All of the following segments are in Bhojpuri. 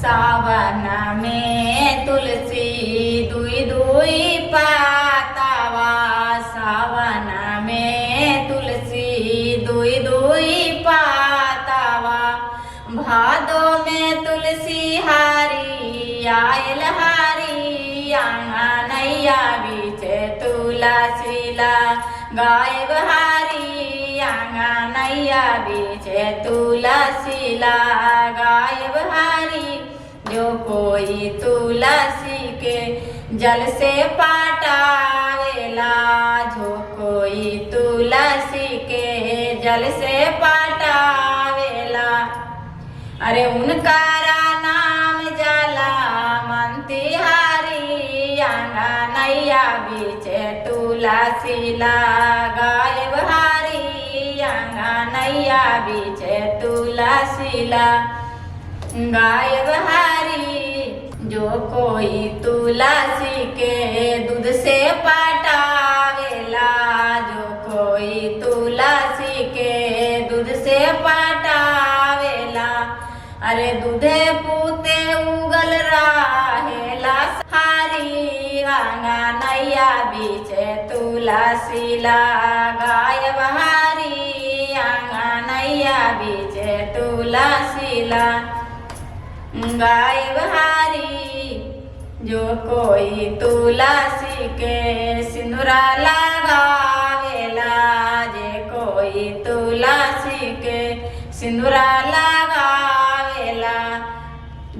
सावन में तुलसी दुई दुई पातावा, सावन में तुलसी दुई दुई पातावा। भादो में तुलसी हारी आयल हारी, आंगनैया बीच तुलसीला गाय बहारी, आंगनैया बीच तुलसीला गाय बहारी। जो कोई तुलसी के जल से पाटावेला, जो कोई तुलसी के जल से पाटावेला, अरे उनका नाम जाला मंतिहारी, आंगनैया बीच तुलसीला गाय बहारी, आंगनैया बीच तुलसीला गाय बहारी। जो कोई तुलसी के दूध से पटावेला, जो कोई तुलसी के दूध से पटावेला, अरे दूधे पूते उगल रहेला हारी, आंगनैया बीच तुलसीला गाय बहारी, आंगनैया बीच तुलसीला गाय बहारी। जो कोई तुलसी के सिंदूरा लगावेला, जे कोई तुलसी के सिंदूरा लगावेला,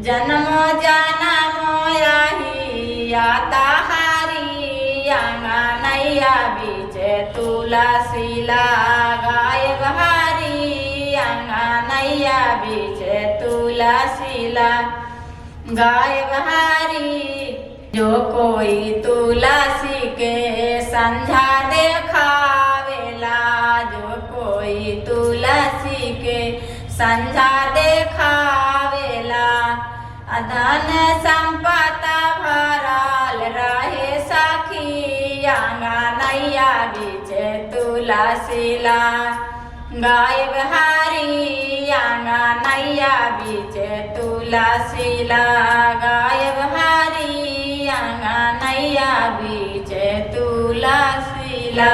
जन्म जन्म यही आता हारी, आंगनैया बीच तुलसीला गाय बहारी, आंगनैया बीच तुलसीला गाय बहारी। जो कोई तुलसी के संझा देखावेला, जो कोई तुलसी के संझा देखावेला, धन संपदा भरल रहे सखी, आंगनैया बीच तुलसीला गाय बहारी, आंगनैया बीच तुलसीला गाय बहारी, आंगनैया बीच तुलसीला।